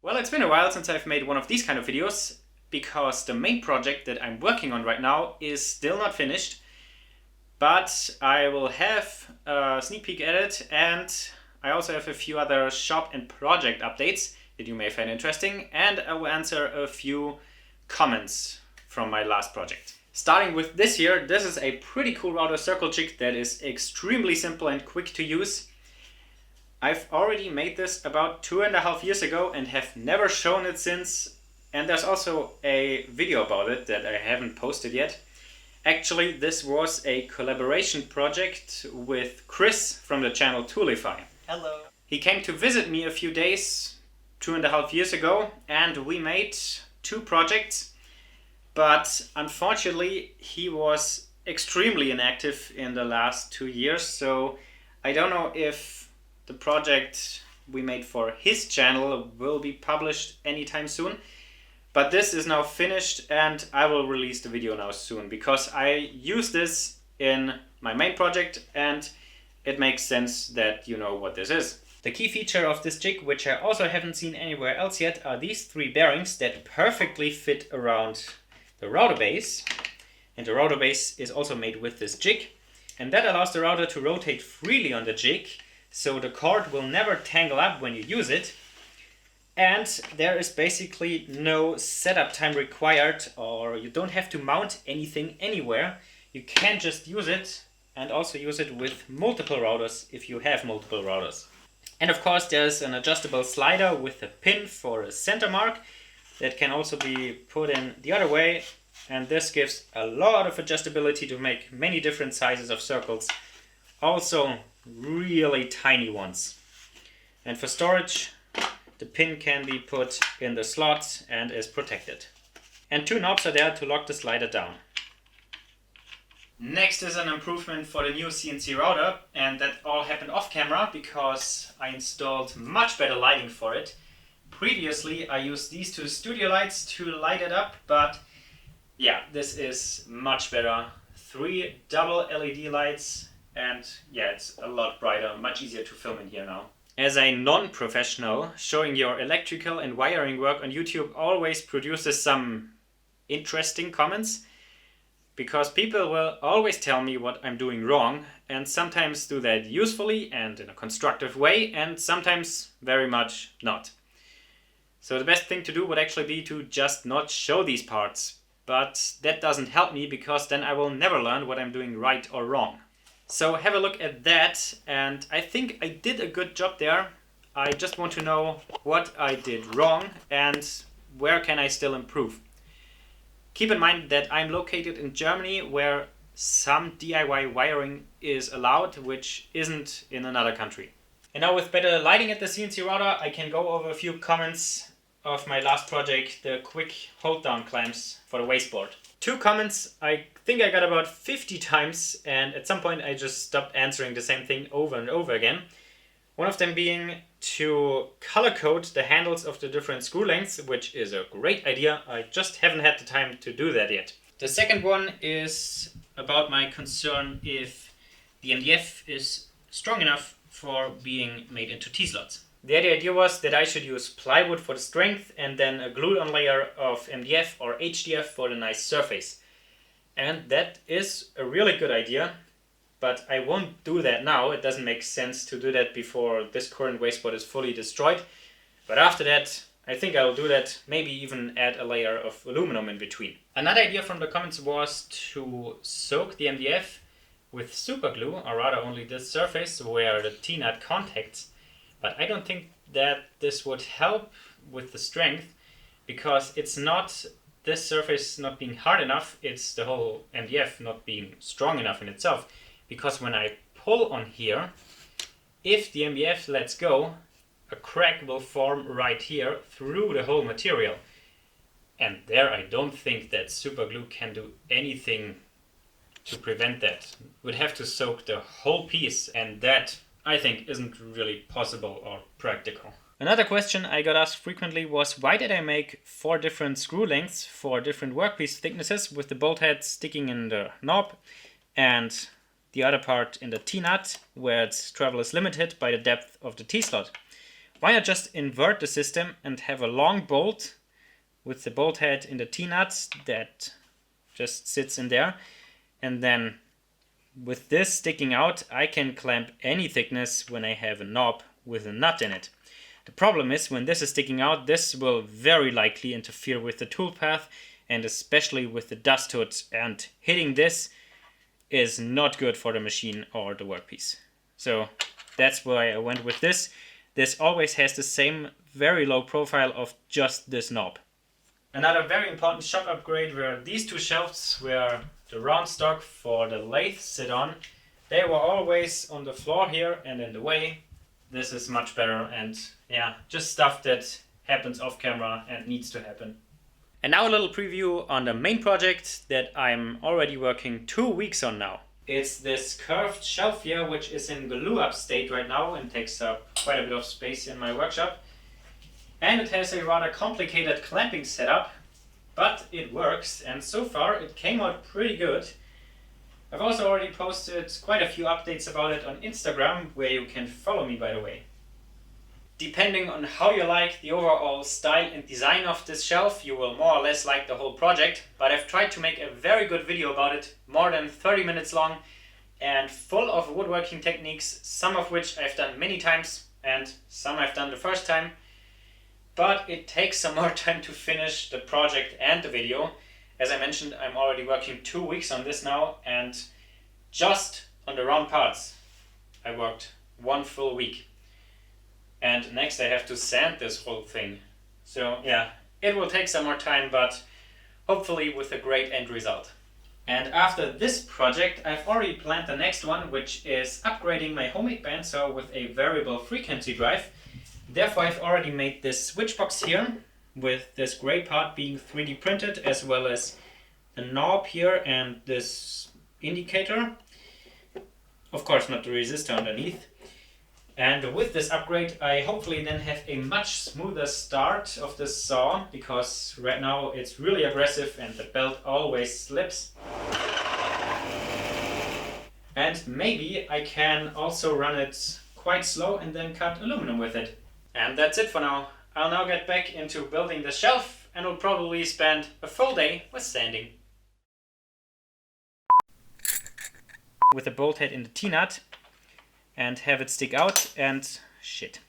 Well, it's been a while since I've made one of these kind of videos because the main project that I'm working on right now is still not finished, but I will have a sneak peek at it, and I also have a few other shop and project updates that you may find interesting, and I will answer a few comments from my last project. Starting with this here, this is a pretty cool router circle jig that is extremely simple and quick to use. I've already made this about 2.5 years ago and have never shown it since, and there's also a video about it that I haven't posted yet. Actually, this was a collaboration project with Chris from the channel Toolify. Hello. He came to visit me a few days 2.5 years ago, and we made 2 projects, but unfortunately he was extremely inactive in the last 2 years, so I don't know if the project we made for his channel will be published anytime soon. But this is now finished and I will release the video now soon because I use this in my main project and it makes sense that you know what this is. The key feature of this jig, which I also haven't seen anywhere else yet, are these 3 bearings that perfectly fit around the router base. And the router base is also made with this jig. And that allows the router to rotate freely on the jig, so the cord will never tangle up when you use it. And there is basically no setup time required, or you don't have to mount anything anywhere. You can just use it and also use it with multiple routers if you have multiple routers. And of course there's an adjustable slider with a pin for a center mark that can also be put in the other way. And this gives a lot of adjustability to make many different sizes of circles. Also really tiny ones. And for storage, the pin can be put in the slot and is protected. And 2 knobs are there to lock the slider down. Next is an improvement for the new CNC router, and that all happened off camera because I installed much better lighting for it. Previously I used these 2 studio lights to light it up, but yeah, this is much better. 3 double LED lights. And yeah, it's a lot brighter, much easier to film in here now. As a non-professional, showing your electrical and wiring work on YouTube always produces some interesting comments, because people will always tell me what I'm doing wrong, and sometimes do that usefully and in a constructive way, and sometimes very much not. So the best thing to do would actually be to just not show these parts, but that doesn't help me because then I will never learn what I'm doing right or wrong. So have a look at that, and I think I did a good job there. I just want to know what I did wrong and where can I still improve. Keep in mind that I'm located in Germany, where some DIY wiring is allowed, which isn't in another country. And now with better lighting at the CNC router, I can go over a few comments of my last project, the quick hold down clamps for the wasteboard. 2 comments I think I got about 50 times, and at some point I just stopped answering the same thing over and over again. One of them being to color code the handles of the different screw lengths, which is a great idea. I just haven't had the time to do that yet. The second one is about my concern if the MDF is strong enough for being made into T-slots. The idea was that I should use plywood for the strength and then a glued-on layer of MDF or HDF for the nice surface. And that is a really good idea, but I won't do that now. It doesn't make sense to do that before this current wasteboard is fully destroyed. But after that, I think I will do that, maybe even add a layer of aluminum in between. Another idea from the comments was to soak the MDF with super glue, or rather only this surface where the T-nut contacts. But I don't think that this would help with the strength, because it's not this surface not being hard enough, it's the whole MDF not being strong enough in itself. Because when I pull on here, if the MDF lets go, a crack will form right here through the whole material. And there I don't think that super glue can do anything to prevent that. We'd have to soak the whole piece, and that I think isn't really possible or practical. Another question I got asked frequently was, why did I make 4 different screw lengths for different workpiece thicknesses, with the bolt head sticking in the knob and the other part in the T-nut, where its travel is limited by the depth of the T-slot? why not just invert the system and have a long bolt with the bolt head in the T-nut that just sits in there, and then with this sticking out I can clamp any thickness when I have a knob with a nut in it. The problem is when this is sticking out, this will very likely interfere with the toolpath and especially with the dust hood, and hitting this is not good for the machine or the workpiece. So that's why I went with this. This always has the same very low profile of just this knob. Another very important shop upgrade were these two shelves where the round stock for the lathe sit on. They were always on the floor here and in the way. This is much better, and yeah, just stuff that happens off camera and needs to happen. And now a little preview on the main project that I'm already working 2 weeks on now. It's this curved shelf here, which is in glue up state right now and takes up quite a bit of space in my workshop. And it has a rather complicated clamping setup, but it works, and so far it came out pretty good. I've also already posted quite a few updates about it on Instagram, where you can follow me, by the way. Depending on how you like the overall style and design of this shelf, you will more or less like the whole project, but I've tried to make a very good video about it, more than 30 minutes long and full of woodworking techniques, some of which I've done many times and some I've done the first time. But it takes some more time to finish the project and the video. As I mentioned, I'm already working 2 weeks on this now, and just on the round parts I worked 1 full week. And next I have to sand this whole thing. So yeah, it will take some more time, but hopefully with a great end result. And after this project, I've already planned the next one, which is upgrading my homemade bandsaw with a variable frequency drive. Therefore, I've already made this switch box here, with this gray part being 3D printed, as well as a knob here and this indicator. Of course, not the resistor underneath. And with this upgrade, I hopefully then have a much smoother start of this saw, because right now it's really aggressive and the belt always slips. And maybe I can also run it quite slow and then cut aluminum with it. And that's it for now. I'll now get back into building the shelf and will probably spend a full day with sanding. With the bolt head in the T-nut and have it stick out and shit.